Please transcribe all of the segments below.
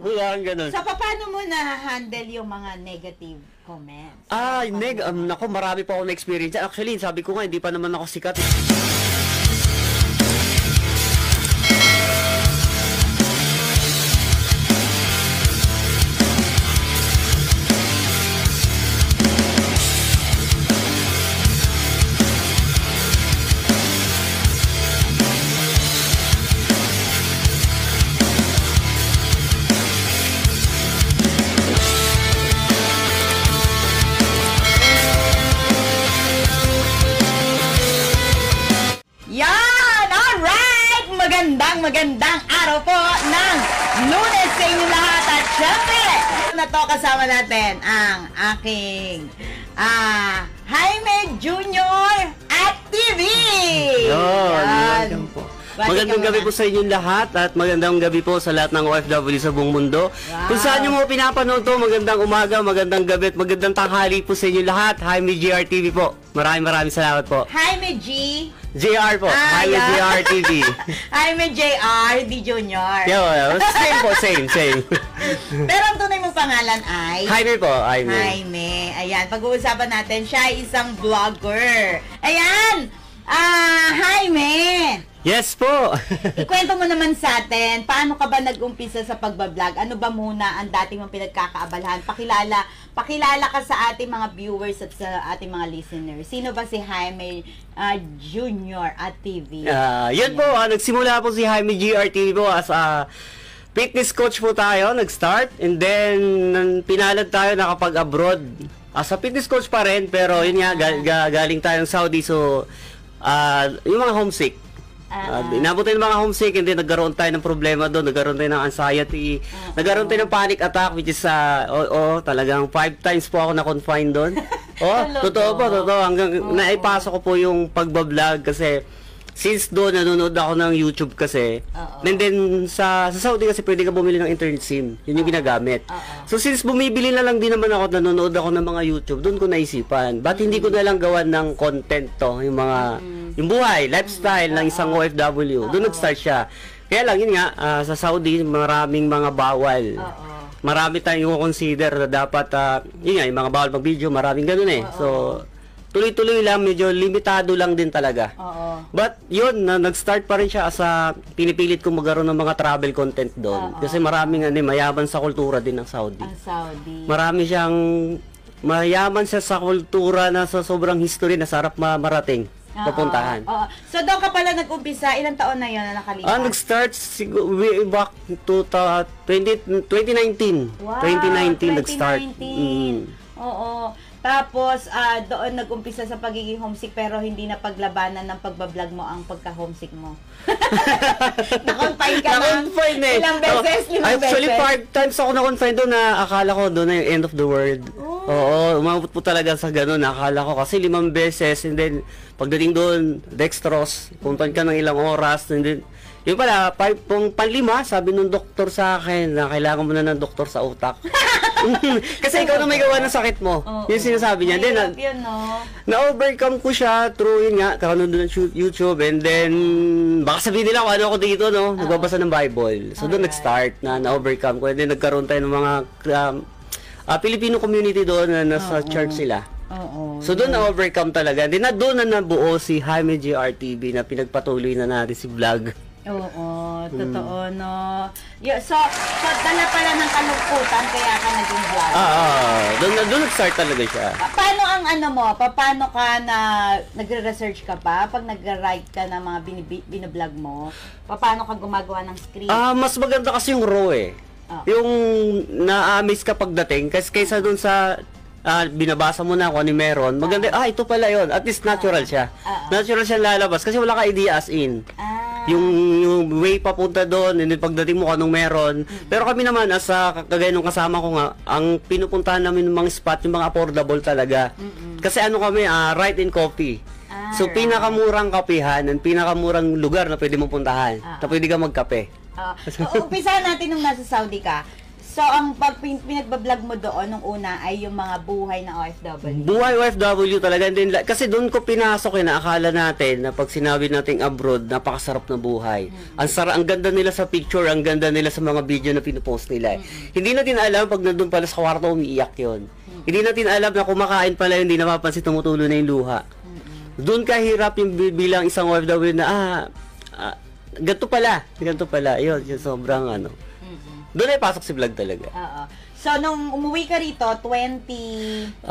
Parang ganun. So, paano mo na-handle yung mga negative comments? Nako, marami pa akong experience. Actually, sabi ko nga, hindi pa naman ako sikat. Magandang araw po ng Lunes sa inyo lahat at syempre na to kasama natin ang aking Jaime Junior at TV. Yan po. Magandang gabi po sa inyong lahat at magandang gabi po sa lahat ng OFW sa buong mundo. Kung saan nyo mo pinapanood to, magandang umaga, magandang gabi at magandang tanghali po sa inyong lahat. Jaime JR TV po. Maraming salamat po. Jaime G. JR po. Jaime JR TV. Jaime JR, hindi Junior. Same po, same. Pero ang tunay mong pangalan ay? Jaime po, Jaime. Jaime. Ayan, pag-uusapan natin, siya ay isang vlogger. Ayan! Jaime! Yes po! Ikwento mo naman sa atin, paano ka ba nag-umpisa sa pagbablog? Ano ba muna ang dating mong pinagkakaabalahan? Pakilala ka sa ating mga viewers at sa ating mga listeners. Sino ba si Jaime Junior at TV? Yan po, nagsimula po si Jaime JR TV po as a fitness coach po tayo, nag-start. And then, pinalad tayo nakapag-abroad. As a fitness coach pa rin, pero yun nga, galing tayo ng Saudi. So, yung mga homesick. Inabot tayo ng mga homesick, and then nagkaroon tayo ng problema doon, nagkaroon tayo ng anxiety, nagkaroon tayo ng panic attack, which is, talagang 5 times po ako na-confine doon. Totoo. Hanggang naipasok ko po yung pagbablog kasi, since doon, nanonood ako ng YouTube kasi, and then sa Saudi kasi pwede ka bumili ng internet SIM, yun yung ginagamit. So since bumibili na lang din naman ako, nanonood ako ng mga YouTube, doon ko naisipan, ba't hindi ko na lang gawan ng content to, yung mga, yung buhay, lifestyle ng isang OFW, doon nag-start siya. Kaya lang, yun nga, sa Saudi, maraming mga bawal. Marami tayong i-consider na dapat, yun nga, yung mga bawal mag-video, maraming ganun eh. So, tuloy-tuloy lang, medyo limitado lang din talaga. But yun, nag-start pa rin siya sa pinipilit kong magkaroon ng mga travel content doon. Kasi maraming mayaman sa kultura din ng Saudi. Ang Saudi. Marami siyang mayaman siya sa kultura na sa sobrang history na sarap marating. Papuntahan. So doon ka pala nag-umpisa, ilang taon na yun na nakalipas? Nag-start way back to 2019. Wow, 2019 nag-start. Oo. Tapos, doon nag-umpisa sa pagiging homesick pero hindi na paglabanan ng pagbablog mo ang pagka-homesick mo. Na-confine ka lang? Ilang beses? 5 Actually, 5 times ako na-confine doon na akala ko doon na yung end of the world. Oo, umabot po talaga sa ganun. Akala ko kasi 5 beses, and then pagdating doon, dextrose, puntan ka ng ilang oras, and then yun pala, panlima, sabi nung doktor sa akin na kailangan mo na ng doktor sa utak. Kasi ikaw na may gawa ng sakit mo. Yung sinasabi niya. Then, na-overcome ko siya through yun nga, kanonood ng YouTube, and then, baka sabihin nila kung ano ako dito, no? Nagbabasa ng Bible. So, doon nag-start na-overcome ko. And then, nagkaroon tayo ng mga Filipino community doon na nasa church sila. So doon na-overcome talaga. Then doon na nabuo si Jaime JR TV na pinagpatuloy na natin si vlog. Totoo, no? So dala pala ng kalungkutan kaya ka naging vlog. Doon nag-start talaga siya. Paano ang paano ka na nagre-research ka pa? Pag nag-write ka ng mga binablog mo, paano ka gumagawa ng script? Mas maganda kasi yung raw eh. Yung na-amaze ka pagdating kasi kaysa doon sa binabasa mo na kung ano meron, maganda, ito pala yon. At least natural siya. Natural siya lalabas kasi wala ka idea as in. Yung way papunta doon, and then pagdating mo kung anong meron. Pero kami naman, as kagaya nung kasama ko nga, ang pinupuntahan namin ng mga spot, yung mga affordable talaga. Kasi ano kami, Right in Coffee. So, pinakamurang kapihan, and pinakamurang lugar na pwede mong puntahan, na pwede ka magkape. Umpisahan natin nung nasa Saudi ka. So, ang pinagbablog mo doon nung una ay yung mga buhay na OFW. Buhay OFW talaga. Din, kasi doon ko pinasok na akala natin na pag sinabi nating abroad, napakasarap na buhay. Ang ganda nila sa picture, ang ganda nila sa mga video na pinupost nila. Hindi natin alam pag nandun pala sa kwarto, umiiyak yun. Hindi natin alam na kumakain pala yun, hindi napapansin, tumutulo na yung luha. Doon kahirap yung bilang isang OFW na, ganito pala. Yun sobrang ano. Doon ay pasok si vlog talaga. Oo. So, nung umuwi ka rito, 2020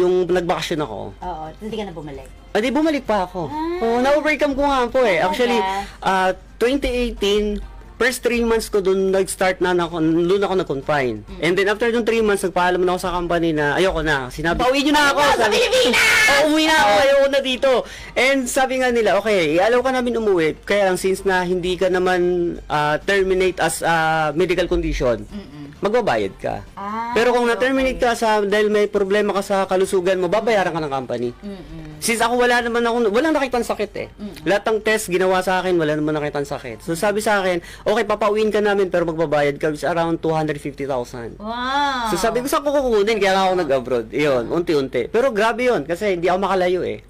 yung nagbakasyon ako. Oo, hindi ka na bumalik. Hindi, bumalik pa ako. Na-overcome ko nga po eh. Actually, 2018, first 3 months ko doon nag-start doon ako nag-confine. And then after doon 3 months, nagpaalam na ako sa company na ayoko na. Sinabi, pauwi nyo na ako. Sa Pilipinas! Umuwi na ako, ayoko na dito. And sabi nga nila, okay, i-allow ka namin umuwi. Kaya lang, since na hindi ka naman terminate as medical condition, magbabayad ka. Pero kung na-terminate ka dahil may problema ka sa kalusugan mo, babayaran ka ng company. Since ako walang nakitang sakit eh. Lahat ng test ginawa sa akin, wala naman nakitang sakit. So sabi sa akin, okay, papauwiin ka namin pero magbabayad ka, which is around 250,000. Wow! So sabi ko, saan ko kukunin? Kaya ako nag-abroad. Iyon, unti-unti. Pero grabe yun, kasi hindi ako makalayo eh.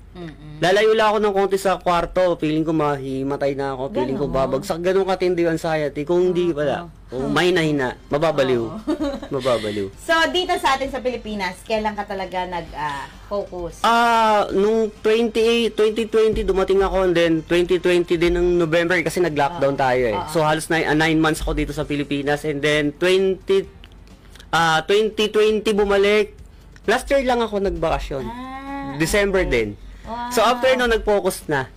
Lalayo lang ako ng konti sa kwarto, feeling ko mahimatay na ako, feeling ko babagsak. Ganun katindi yung anxiety. Kung hindi pala, kung mahina-hina, mababaliw. Mababaliw. So, dito sa atin sa Pilipinas, kailan ka talaga nag-focus? Nung 2020 dumating ako, and then 2020 din ng November kasi nag-lockdown tayo eh. So halos 9 months ako dito sa Pilipinas, and then 2020 bumalik. Last year lang ako nagbakasyon. December din. Wow. So after no, nag-focus na.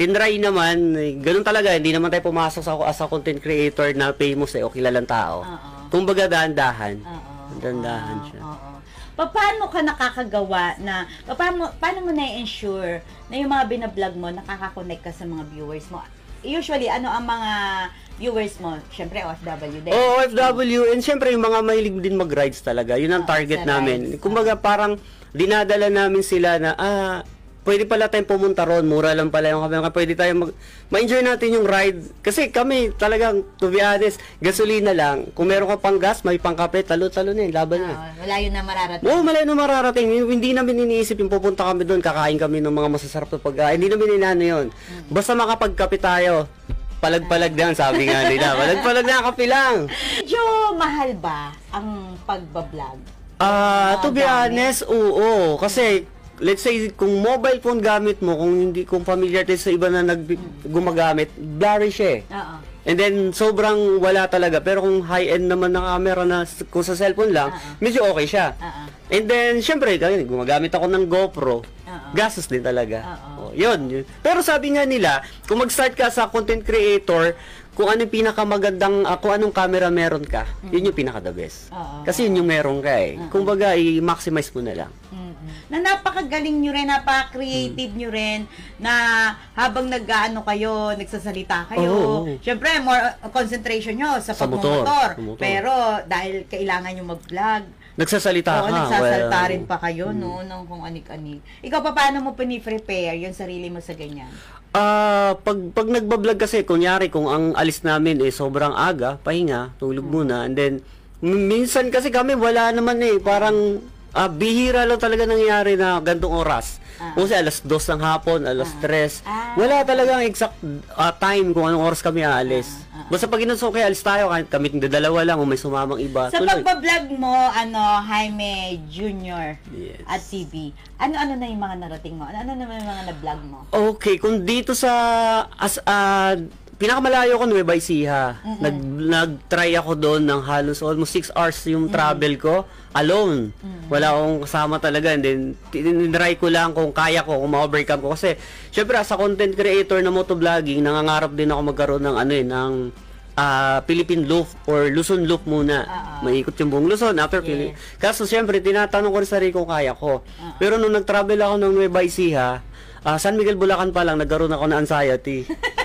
Tinry naman, ganun talaga, hindi naman tayo pumasok sa as a content creator na famous o kilalang tao. Kumbaga dahan-dahan. Dahan-dahan siya. Paano ka nakakagawa na, paano mo na-ensure na yung mga binablog mo, nakaka-connect ka sa mga viewers mo? Usually, ano ang mga viewers mo? Siyempre, OFW din. OFW, and siyempre yung mga mahilig din mag-rides talaga. Yun ang target namin. Kumbaga parang dinadala namin sila na, pwede pala tayong pumunta ron, mura lang pala yung kami. Pwede tayong ma-enjoy natin yung ride. Kasi kami talagang, to be honest, gasolina lang. Kung meron ka pang gas, may pang kape, talo-talo na yun, laban na. Malayo na mararating. Malayo na mararating. Hindi namin iniisip yung pupunta kami doon, kakain kami ng mga masasarap na pagkain. Hindi namin inano yun. Basta makapagkape tayo, palag-palag lang, sabi nga nila. Palag-palag na kape lang. Medyo mahal ba ang pagbablog? To be honest, oo. Kasi, let's say, kung mobile phone gamit mo, kung familiar tayo sa iba na gumagamit, blurry siya eh. And then, sobrang wala talaga. Pero kung high-end naman ng camera na kung sa cellphone lang, medyo okay siya. And then, syempre, gumagamit ako ng GoPro. Gastos din talaga. Yun. Pero sabi nga nila, kung mag-start ka sa content creator, kung ano yung pinakamagandang, kung anong camera meron ka, yun yung pinaka-the best. Kasi yun yung meron ka eh. Kumbaga, i-maximize mo na lang. Na napakagaling nyo rin, napaka-creative nyo rin, na habang nag-ano kayo, nagsasalita kayo, syempre, more concentration nyo sa pagmumotor. Pero, dahil kailangan nyo mag-vlog, nagsasalita ka. Nagsasalita rin pa kayo, no, ng kung anik-anik. Ikaw pa, paano mo pini-prepare yung sarili mo sa ganyan? Pag nagbablog kasi, kunyari, kung ang alis namin sobrang aga, pahinga, tulog muna, and then, minsan kasi kami, wala naman parang, bihira lang talaga nangyari na gantong oras. Kasi alas 2 ng hapon, alas 3. Wala talagang exact time kung anong oras kami aalis. Basta pag inusok kayo, alis tayo, kami dalawa lang, o may sumamang iba. Sa pagbablog mo, Jaime Jr. At CB, ano-ano na yung mga narating mo? Ano naman yung mga na-vlog mo? Okay, kung dito sa pinakamalayo ko, Nueva Ecija. Nag-try ako doon ng halos almost 6 hours yung travel ko alone. Wala akong kasama talaga, and then tinry ko lang kung kaya ko, kung ma-overcome ko. Kasi syempre sa content creator na motovlogging, nangangarap din ako magkaroon ng ng Philippine Loop or Luzon Loop muna. Maikot yung buong Luzon after Philippine. Kaso syempre tinatanong ko rin sa sarili kung kaya ko. Pero nung nag-travel ako ng Nueva Ecija, San Miguel, Bulacan pa lang, nagkaroon ako ng anxiety.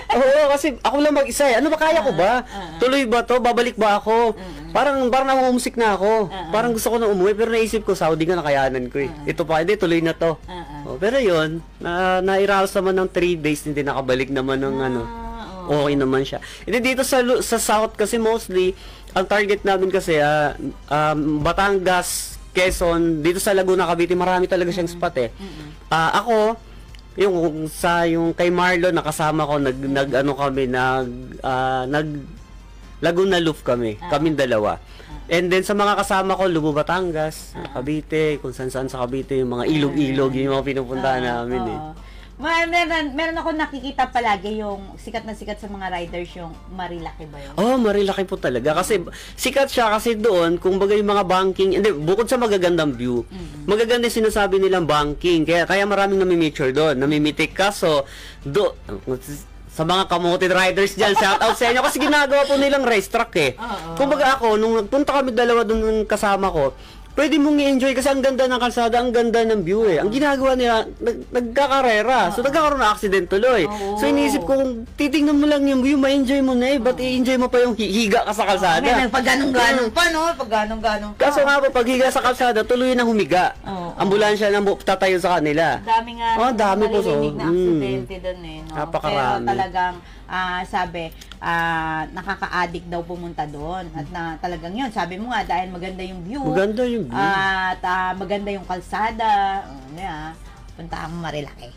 Oo, kasi ako lang mag-isa. Ano ba, kaya ko ba? Tuloy ba to? Babalik ba ako? Parang namumsik na ako. Parang gusto ko na umuwi, pero naisip ko, Saudi nga nakayanan ko eh. Ito pa, hindi, tuloy na to. Pero yun, nairaos naman ng 3 days, hindi nakabalik naman ng okay naman siya. Hindi dito sa South kasi mostly, ang target namin kasi, Batangas, Quezon, dito sa Laguna, Cavite, marami talaga siyang spot eh. Ako, yung kay Marlon nakasama ko nag Laguna Loop kami, kaming dalawa. And then sa mga kasama ko, Lubo, Batangas, Cavite, kung saan sa Cavite, yung mga ilog-ilog, yung mga pinupuntahan namin eh. Meron ako nakikita palagi yung sikat na sikat sa mga riders, yung Marilaki ba yun? Oh, Marilaki po talaga. Kasi sikat siya kasi doon, kung bagay yung mga banking, hindi, bukod sa magagandang view, magaganda yung sinasabi nilang banking. Kaya maraming namimiture doon, namimitik ka. So, sa mga kamoted riders dyan, shout out sa inyo kasi ginagawa po nilang racetrack eh. Kumbaga ako, nung nagpunta kami dalawa doon kasama ko, pwede mong i-enjoy kasi ang ganda ng kalsada, ang ganda ng view eh. Ang ginagawa nila, nagkakarera. So, nagkakaroon ng accident tuloy. So, iniisip ko, kung titingnan mo lang yung view, ma-enjoy mo na eh. Ba't i-enjoy mo pa yung higa ka sa kalsada? Pag ganong-ganong pa, no? Pag ganong-ganong pa. Kaso nga po, pag higa sa kalsada, tuloy nang humiga. Ambulansya nang tatayo sa kanila. Dami nga. Dami po. Malilinig na aksidente doon eh. No? Napakarami. Pero talagang, sabi, nakaka-addict daw pumunta doon. At na talagang yun, sabi mo nga, dahil maganda yung view. Maganda yung view. At maganda yung kalsada. Punta mo Marilaki.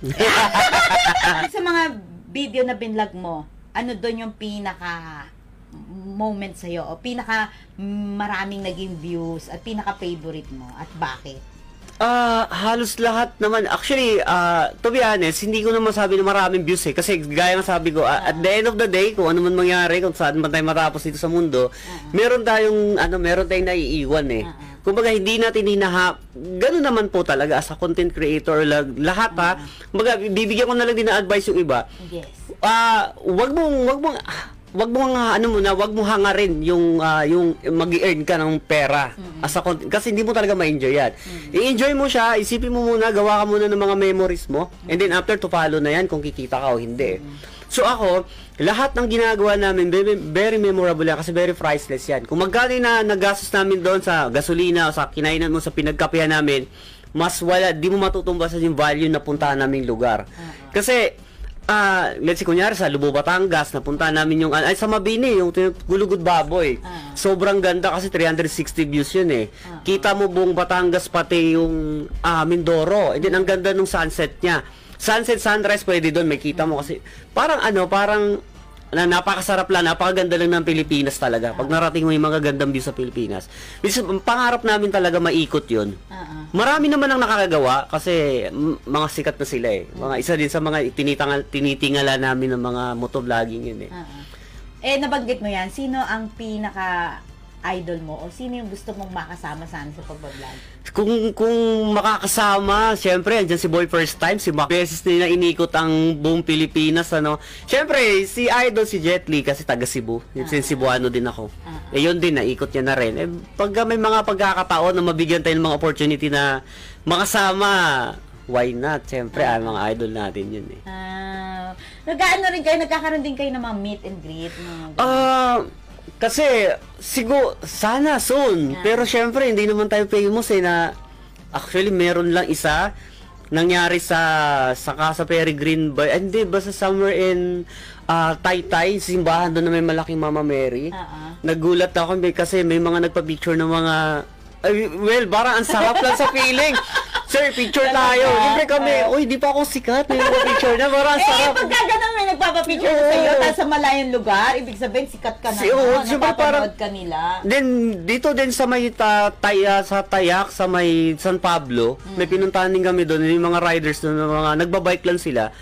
Sa mga video na binlog mo, ano doon yung pinaka moment sa'yo o pinaka maraming naging views at pinaka favorite mo at bakit? Halos lahat naman. Actually, to be honest, hindi ko naman sabi na maraming views eh. Kasi gaya ng sabi ko, at the end of the day, kung ano man mangyari, kung saan man tayo matapos dito sa mundo, meron tayong naiiwan eh. Kumbaga, hindi natin ganun naman po talaga as a content creator, lahat ha. Kumbaga, bibigyan ko na lang din na advice yung iba. Yes. Wag mong hangarin yung mag-earn ka ng pera as a content, kasi hindi mo talaga ma-enjoy yan. I-enjoy mo siya, isipin mo muna, gawa ka muna ng mga memories mo, and then after to follow na yan kung kikita ka o hindi. So ako, lahat ng ginagawa namin, very memorable yan kasi very priceless yan. Kung magkano na nagastos namin doon sa gasolina o sa kinainan mo, sa pinagkapihan namin, di mo matutumbasan yung value na puntahan naming lugar. Kasi, let's say, kunyari sa Lubo, Batangas, napunta namin yung, sa Mabini, yung Gulugod Baboy. Sobrang ganda kasi 360 views yun eh. Kita mo buong Batangas, pati yung Mindoro. And then, ang ganda nung sunset niya. Sunset, sunrise, pwede doon, may kita mo kasi, parang napakasarap lang, napakaganda lang ng Pilipinas talaga. Pag narating mo yung mga gandang view sa Pilipinas. Pangarap namin talaga maikot yun. Marami naman ang nakakagawa kasi mga sikat na sila eh. Isa din sa mga tinitingala namin ng mga motovlogging yun eh. Nabanggit mo yan, sino ang pinaka-idol mo o sino yung gusto mong makasama sana sa pagbablog? Kung makakasama, syempre, andyan si Boy First Time, si Mac. Beses nila inikot ang buong Pilipinas, Syempre, si Idol, si Jet Li, kasi taga Cebu. Cebuano din ako. Yun din, naikot niya na rin. Pag may mga pagkakataon na mabigyan tayo ng mga opportunity na makasama, why not? Syempre, mga idol natin yun eh. Nagkakaroon din kayo ng mga meet and greet? Kasi, siguro, sana soon. Pero syempre, hindi naman tayo famous eh na, actually, meron lang isa nangyari sa Casa Peregrine ba? Hindi, basta somewhere in Taytay, simbahan doon na may malaking Mama Mary. Nagulat ako kasi may mga nagpa-picture ng mga, well, parang ang sarap lang sa feeling. Sir, picture tayo. Libre kami. Uy, di pa ako sikat. May mga picture na. Parang sarap. Pagka ganun may nagpapapicture na sa'yo, tapos sa malayong lugar, ibig sabihin, sikat ka na. Napapanood ka nila. Then, dito din sa may sa Tayak, sa may San Pablo, may pinuntahan din kami doon. Yung mga riders doon, mga nagbabike lang sila.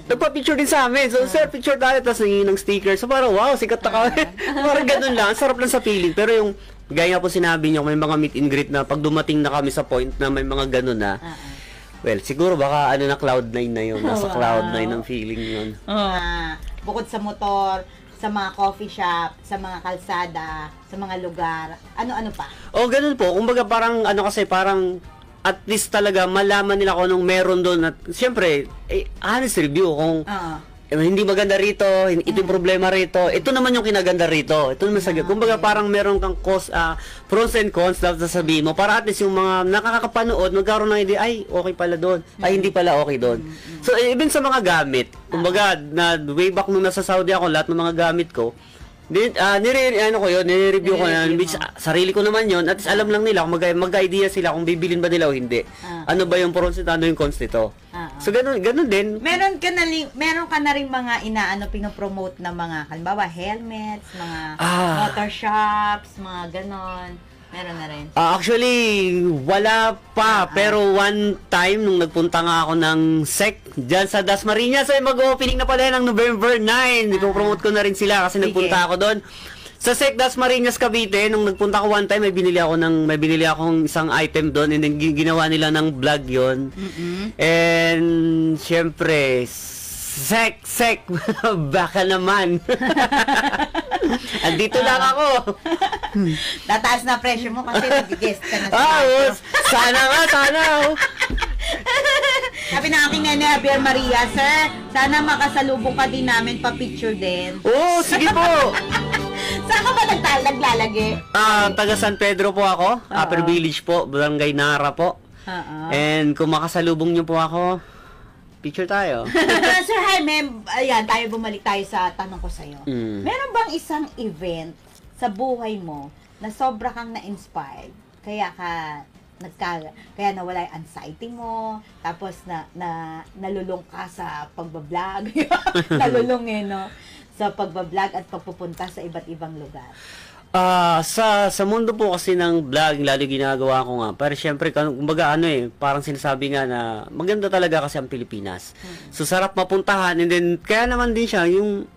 Nagpa-picture din sa amin. So, sir, picture tayo. Tapos nangingin ng sticker. So, parang, wow, sikat na kami. Parang ganun lang. Sarap lang sa feeling. Pero yung gaya nga po sinabi niyo, may mga meet and greet na pag dumating na kami sa point na may mga ganun na, well, siguro baka na Cloud9 na yun. Nasa Cloud9 ang feeling yun. Bukod sa motor, sa mga coffee shop, sa mga kalsada, sa mga lugar, ano-ano pa? Ganun po. Kumbaga parang, parang at least talaga malaman nila kung anong meron doon. At siyempre, honest review, kung hindi maganda rito, ito yung problema rito. Ito naman yung kinaganda rito. Ito naman kumbaga parang meron kang pros and cons dapat sasabihin mo para at least yung mga nakakapanood magkaroon ng idea, ay okay pala doon, ay hindi pala okay doon. So even sa mga gamit, kumbaga na way back nung nasa Saudi ako, lahat ng mga gamit ko nire-review ko na, which sarili ko naman yon, at least alam lang nila kung mag-idea sila kung bibilin ba nila o hindi. Ano ba yung pros nito, ano yung cons nito. So ganun din. Meron ka na ring mga pinopromote na mga halimbawa helmets, mga motor shops, mga ganon. Meron na rin. Actually, wala pa. Pero one time, nung nagpunta nga ako ng SEC, dyan sa Dasmariñas, ay mag-opening na pala ng November 9. Ipopromote ko na rin sila kasi nagpunta ako doon. Sa SEC Dasmariñas, Cavite, nung nagpunta ko one time, may binili akong isang item doon, and then ginawa nila ng vlog yon. And, syempre, SEC, baka naman. Andito lang ako. Tataas na pressure mo kasi nag-guest ka na sana nga. Sabi ng aking nene Javier Maria, sir, sana makasalubong ka din namin pa-picture din. Sige po. Saan ka ba naglalagi? Taga San Pedro po ako. Upper Village po, Barangay Nara po. And kung makasalubong niyo po ako, picture tayo. Sir Jaime, ayan, bumalik tayo sa tanong ko sa'yo. Meron bang isang event sa buhay mo na sobra kang na-inspired? Kaya nawala yung anxiety mo, tapos nalulung ka sa pagbablog. Nalulung no? Sa pagbablog at pagpupunta sa iba't ibang lugar. Sa mundo po kasi ng vlog, lalo ginagawa ko nga. Pero syempre, kumbaga parang sinasabi nga na maganda talaga kasi ang Pilipinas. So, sarap mapuntahan. And then, kaya naman din siya, yung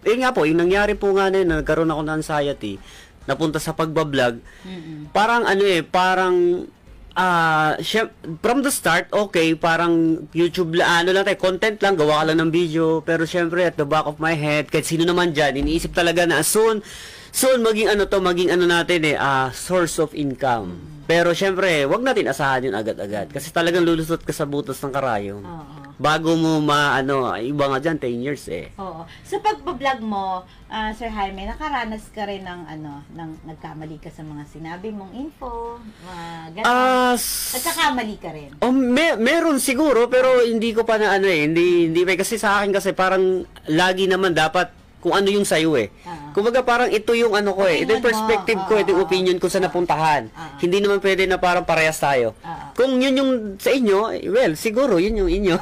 nangyari po nga na yun, nagkaroon ako ng anxiety, napunta sa pagbablog. Parang from the start, okay, parang YouTube lang tayo, content lang, gawa ka lang ng video. Pero syempre, at the back of my head, kahit sino naman dyan, iniisip talaga na soon maging source of income. Pero syempre, wag natin asahan yun agad-agad. Kasi talagang lulusot ka sa butas ng karayom. Bago mo iba nga dyan, 10 years Oo. Sa pagbablog mo, Sir Jaime, nakaranas ka rin ng nagkamali ka sa mga sinabi mong info, gano'n. Nagkakamali ka rin. Meron siguro, pero hindi ko pa hindi kasi sa akin kasi parang lagi naman dapat kung ano yung sayo Kumbaga parang ito yung ito yung perspective ko, ito yung opinion ko sa napuntahan. Hindi naman pwede na parang parehas tayo. Kung yun yung sa inyo, well, siguro yun yung inyo.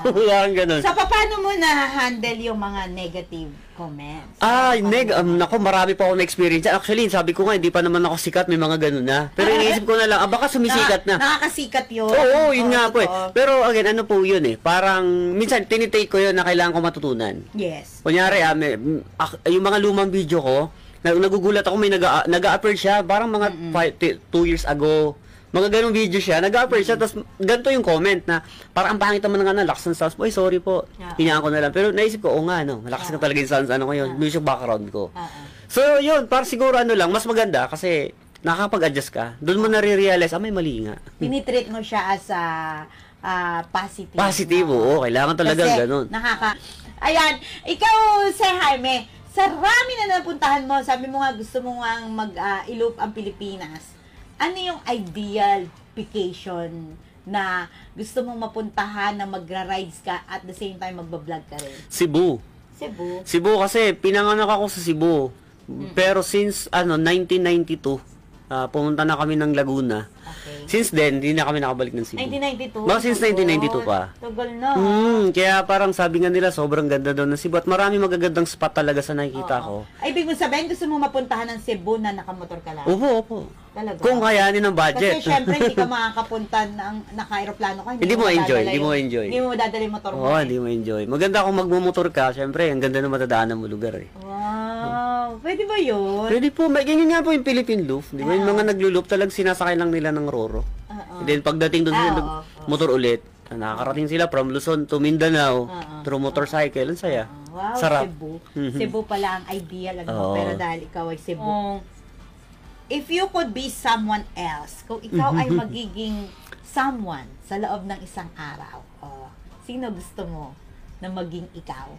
Ganun. So, paano mo na-handle yung mga negative comments? Nako, marami pa ako na-experience. Actually, sabi ko nga, hindi pa naman ako sikat, may mga ganun na. Pero iniisip ko na lang, baka sumisikat na. Nakakasikat yun. Oo, yun nga po Pero again, ano po yun Parang, minsan, tinitake ko yun na kailangan ko matutunan. Yes. Kunyari, yung mga lumang video ko, nagugulat ako, may nag-a-appear siya, parang mga 2 years ago. Mga ganung video siya, nag-upper siya, tapos ganito yung comment na, parang ang pangit naman nga ng lakas ng sounds. Oy, sorry po, hinayaan ko na lang. Pero naisip ko, malakas ka talaga yung sounds, music background ko. So, yun, parang siguro lang, mas maganda, kasi nakakapag-adjust ka. Doon mo nare-realize, may mali nga. Tinitreat mo siya as positive. Positive, oo, kailangan talaga ganun. Ayan, ikaw, Sir Jaime, sa rami na napuntahan mo, sabi mo nga gusto mo nga i-loop ang Pilipinas. Ano yung ideal vacation na gusto mong mapuntahan na magra-rides ka at the same time magbablog ka rin? Cebu kasi pinanganak ako sa Cebu. Pero since 1992, pumunta na kami ng Laguna. Okay. Since then, hindi na kami nakabalik ng Cebu. 1992? Since 1992 pa. Tagal na. Kaya parang sabi nga nila, sobrang ganda daw ng Cebu. At marami magagandang spot talaga sa nakikita ko. Ay, ibig mo sabihin, gusto mo mapuntahan ng Cebu na nakamotor ka lang? Opo. Talaga? Kung kayanin ng budget. Kasi syempre, hindi ka makakapunta ng naka-aeroplano ka. Hindi mo enjoy. Hindi mo dadali motor mo. Oo, hindi mo enjoy. Maganda kung magmumotor ka, syempre, ang ganda ng matadaanan mo lugar Wow. Pwede ba yun? Pwede po. Ganyan nga po yung Philippine Loop. Di ba? Yung mga naglo-loop talagang sinasakay lang nila ng Roro. And then pagdating doon sila motor ulit, nakakarating sila from Luzon to Mindanao through motorcycle. Ang saya. Wow, sarap. Cebu. Cebu pala ang ideal. Pero dahil ikaw ay Cebu. If you could be someone else, kung ikaw ay magiging someone sa loob ng isang araw, sino gusto mo na maging ikaw?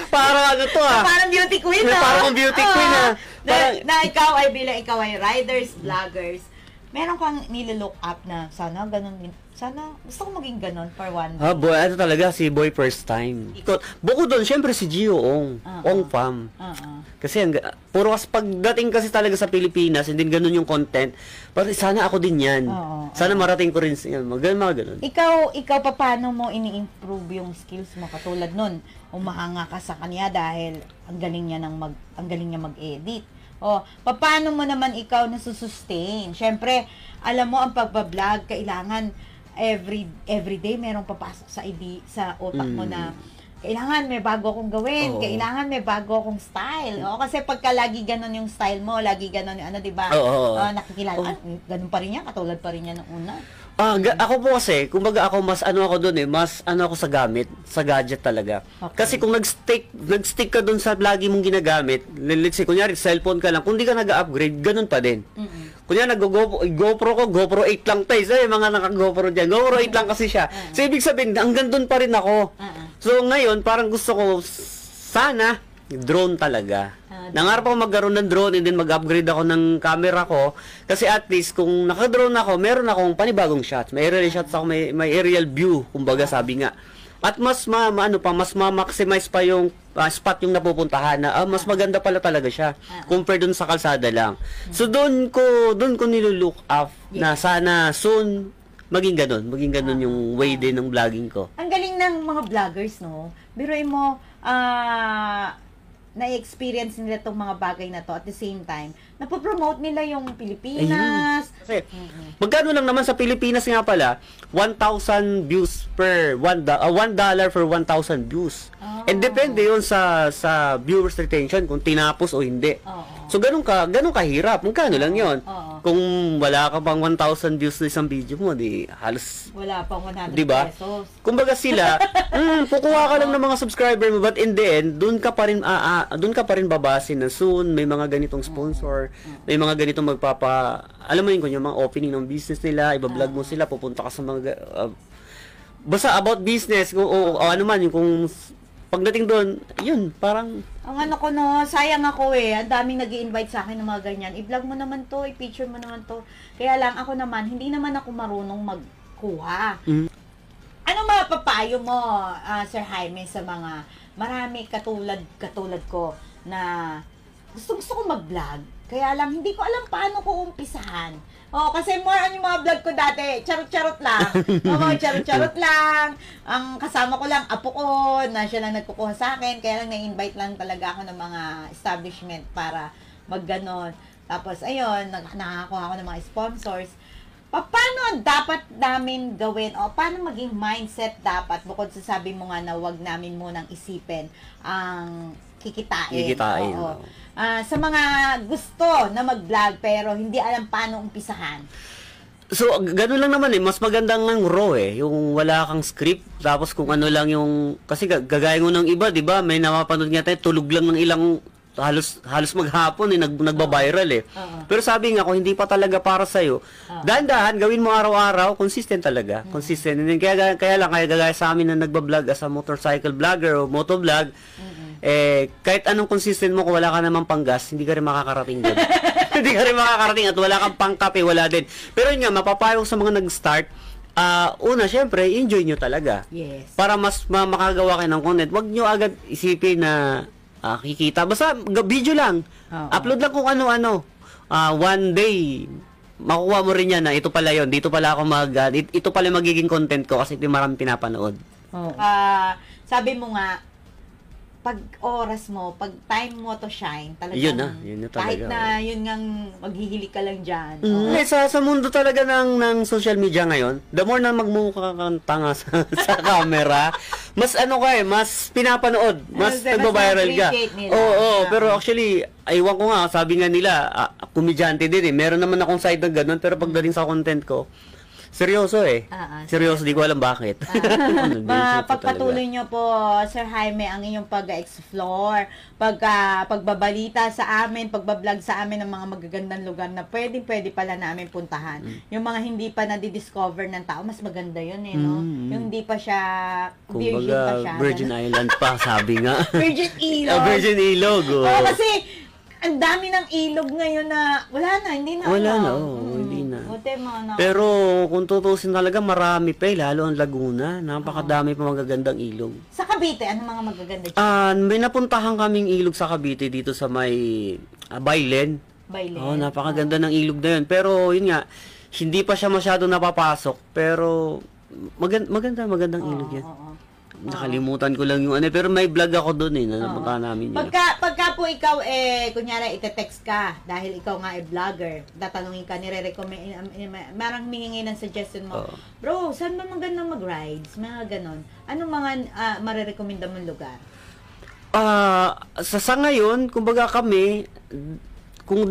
Parang ano to Parang beauty queen, no? Parang beauty queen, Na ikaw ay bilang ikaw ay riders, vloggers, meron kang nililook up na sana ganun din. Sana gusto ko maging ganun for one day. boy, ano talaga, si Boy First Time. Bukod doon, syempre si Gio Ong. Ong Fam. Kasi puro kasi pagdating kasi talaga sa Pilipinas, hindi ganun yung content. Pero sana ako din yan. Sana marating ko rin yan. Mga ganun. Ikaw pa paano mo ini-improve yung skills mo katulad nun? Umahanga ka sa kanya dahil ang galing niya mag-edit. Paano mo naman ikaw nasusustain? Syempre, alam mo ang pagba-vlog kailangan every day merong papasok sa utak mo na kailangan may bago akong gawin, kailangan may bago akong style. Kasi pagka lagi ganon yung style mo, lagi ganon yung ano, 'di ba? Nakikilala, ganun pa rin yan, katulad pa rin yan nung una. Ako po kasi, kumbaga ako mas doon mas ako sa gadget talaga. Kasi kung nag-stick ka doon sa lagi mong ginagamit, let's say, kunyari, cellphone ka lang, kung di ka nag-upgrade, ganun pa din. Kunyari, GoPro 8 lang tayo. Mga naka-GoPro dyan. GoPro 8 lang kasi siya. So, ibig sabihin, hanggang doon pa rin ako. So, ngayon, parang gusto ko, sana, drone talaga. Nangarap ako magkaroon ng drone and then mag-upgrade ako ng camera ko. Kasi at least, kung naka-drone ako, meron akong panibagong shots. May aerial shots ako, may aerial view, kumbaga sabi nga. At mas mas ma-maximize pa yung spot yung napupuntahan na mas maganda pala talaga siya compare dun sa kalsada lang. So doon ko nilulook up na sana soon maging ganun yung way din ng vlogging ko. Ang galing ng mga vloggers, no? Biruin mo, na-experience nila itong mga bagay na to at the same time, napopromote nila yung Pilipinas. Kasi, magkano lang naman sa Pilipinas nga pala, 1,000 views per $1 for 1,000 views. And depende yun sa viewers retention kung tinapos o hindi. So ganun kahirap. Magkano lang yun? Kung wala ka pang 1,000 views na isang video mo, di halos wala pang 100 diba? pesos. Kumbaga sila, kukuha ka lang ng mga subscriber mo, but in the end, doon ka pa rin babase na soon may mga ganitong sponsor, may mga ganitong alam mo yun, yung mga opening ng business nila, iba-vlog mo sila, pupunta ka sa mga basta about business o ano man, yung kung pagdating doon, yun, parang ang ano ko, no, sayang ako ang daming nag-i-invite sa akin ng mga ganyan. I-vlog mo naman to, i-picture mo naman to. Kaya lang ako naman, hindi naman ako marunong magkuha. Ano mapapayo mo, Sir Jaime, sa mga marami katulad ko na gusto ko mag-vlog. Kaya lang, hindi ko alam paano ko umpisahan. Kasi more on yung mga vlog ko dati, charot-charot lang. Charot-charot lang. Ang kasama ko lang, apo ko, na siya lang nagkukuha sa akin. Kaya lang, na-invite lang talaga ako ng mga establishment para magganon. Tapos, ayun, nakakuha ako ng mga sponsors. Paano dapat namin gawin o paano maging mindset dapat bukod sa sabi mo nga na wag namin munang isipin ang kikitain. Sa mga gusto na mag-vlog pero hindi alam paano umpisahan. So, ganun lang naman mas magandang ng raw yung wala kang script, tapos kung ano lang yung, kasi gagaya ng iba, di ba, may napapanood nga tayo, tulog lang ng ilang, halos maghapon nagba-viral Pero sabi nga ko, hindi pa talaga para sa'yo. Dahan-dahan, gawin mo araw-araw, consistent talaga. Consistent. And then, kaya gagaya sa amin na nagba-vlog as a motorcycle vlogger o motovlog, kahit anong consistent mo, kung wala ka namang panggas, hindi ka rin makakarating doon. Hindi ka rin makakarating at wala kang pangkape, wala din. Pero yun nga, mapapayong sa mga nag-start, una, syempre, enjoy nyo talaga. Yes. Para mas makagawa kayo ng content. Huwag nyo agad isipin na kikita. Basta, video lang. Upload lang kung ano-ano. One day, makuha mo rin yan na ito pala yon, dito pala ako ito pala magiging content ko kasi ito maraming pinapanood. Sabi mo nga, pag oras mo, pag time mo to shine, talagang yun na talaga. Kahit na yun ngang maghihilig ka lang dyan. Sa mundo talaga ng social media ngayon, the more na magmumukha kang tanga sa camera, mas mas pinapanood, mas nagba-viral ka. Pero actually, aywan ko nga, sabi nga nila, komedyante din meron naman akong side na ganun, pero pagdating sa content ko, seryoso eh. Seryoso, di ko alam bakit. Pagpatuloy nyo po, Sir Jaime, ang inyong pag-explore, pagbabalita sa amin, pagbablog sa amin ng mga magagandang lugar na pwede pala namin puntahan. Yung mga hindi pa nadidiscover ng tao, mas maganda yun eh, no? Yung hindi pa siya, virgin pa siya. Virgin Island pa, sabi nga. Virgin Ilog. Virgin Ilog. Oo, kasi, ang dami ng ilog ngayon na wala na, hindi na. Wala na, hindi na. Pero kung tutusin talaga, marami pa lalo ang Laguna. Napakadami pa magagandang ilog. Sa Cavite, ano mga magaganda dyan? May napuntahan kaming ilog sa Cavite dito sa may Baylen. Napakaganda ng ilog na yun. Pero yun nga, hindi pa siya masyado napapasok. Pero magandang ilog yan. Nakalimutan ko lang yung pero may vlog ako doon na napunta namin yun. Pagka po ikaw kunyari ite-text ka dahil ikaw nga vlogger, tatanungin ka, nire-recommend, marang humingi ng suggestion mo. Bro, saan ba magandang mag-rides? Mga ganon. Anong mga marirekomenda mong lugar? Sa ngayon, kumbaga kami,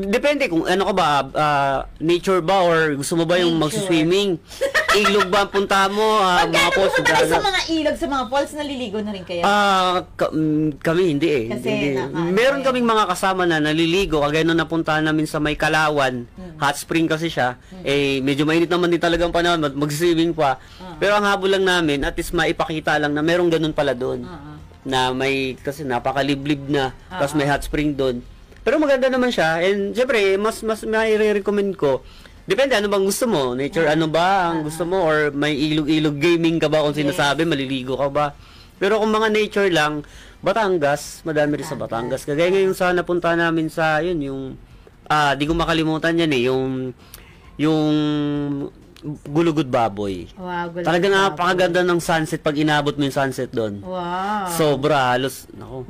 depende kung ano ka ba, nature ba or gusto mo ba yung mag-swimming? Ilog ba ang punta mo? Mga falls? Sa mga ilog, sa mga falls, naliligo na rin kayo? Kami hindi eh. Kasi meron kaming mga kasama na naliligo. Kagaya nung napuntahan namin sa may Kalawan, hot spring kasi siya. Medyo mainit naman din talagang panahon, mag-swimming pa. Pero ang habol lang namin, at least maipakita lang na merong ganun pala doon. Na may, kasi napakaliblib na, tapos may hot spring doon. Pero maganda naman siya, and syempre, mas mai-recommend ko. Depende, ano bang gusto mo? Nature, ano ba ang gusto mo? Or may ilog-ilog gaming ka ba kung sinasabi, maliligo ka ba? Pero kung mga nature lang, Batangas, madami rin sa Batangas. Kagaya ngayon sa napunta namin sa, yung, di ko makalimutan yan yung Gulugod Baboy. Wow, talaga napakaganda ng sunset pag inabot mo yung sunset doon. Wow. Sobra, halos, nako.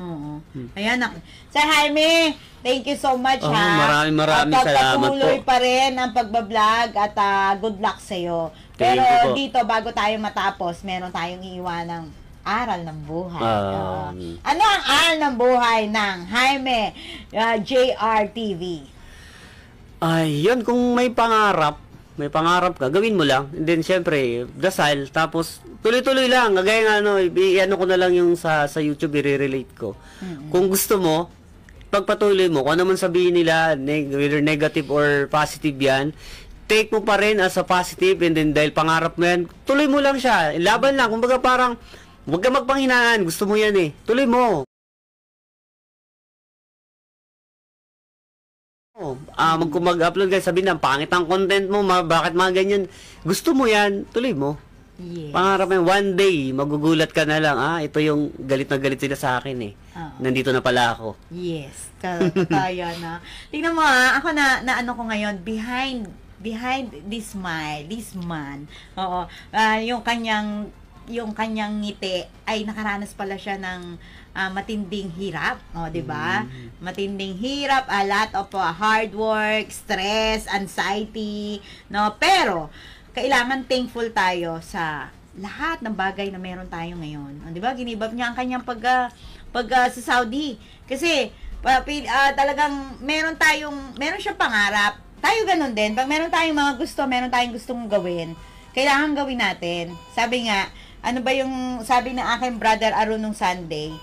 Ayan, Sir Jaime, thank you so much Maraming salamat po. Pagpatuloy pa rin ang pagbablog at good luck sa'yo. Pero dito, bago tayo matapos, meron tayong iiwanang aral ng buhay. Ano ang aral ng buhay ng Jaime JRTV? Yun, kung may pangarap ka, gawin mo lang. And then, syempre, dasal. Tapos, tuloy-tuloy lang. Kagaya nga, i-ano ko na lang yung sa YouTube, i-relate ko. Kung gusto mo, pagpatuloy mo, kung ano man sabihin nila, whether negative or positive yan, take mo pa rin as a positive, and then, dahil pangarap mo yan, tuloy mo lang siya. Laban lang. Kumbaga parang, huwag ka magpanghinaan. Gusto mo yan Tuloy mo. Kung mag-upload ka, sabihin na, pangit ang content mo, bakit mga ganyan? Gusto mo yan, tuloy mo. Yes. Pangarap mo, one day, magugulat ka na lang, ito yung galit na galit sila sa akin Nandito na pala ako. Yes, kaya na. Tingnan mo ako na ano ko ngayon, behind this man, yung kanyang ngiti ay nakaranas pala siya ng matinding hirap, 'di ba? Matinding hirap, a lot of hard work, stress, anxiety, pero kailangan thankful tayo sa lahat ng bagay na meron tayo ngayon. 'Di ba? Ginibap niya ang kanyang pag sa Saudi kasi talagang meron siyang pangarap. Tayo ganun din. Pag meron tayong mga gusto, meron tayong gustong gawin, kailangan gawin natin. Sabi nga, ano ba yung sabi ng aking brother Arun nung Sunday?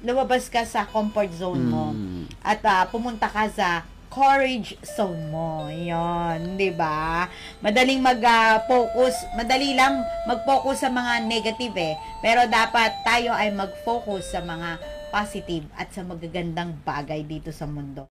Lumabas ka sa comfort zone mo at pumunta ka sa courage zone mo. Yun, 'di ba? Madali lang mag-focus sa mga negative pero dapat tayo ay mag-focus sa mga positive at sa magagandang bagay dito sa mundo.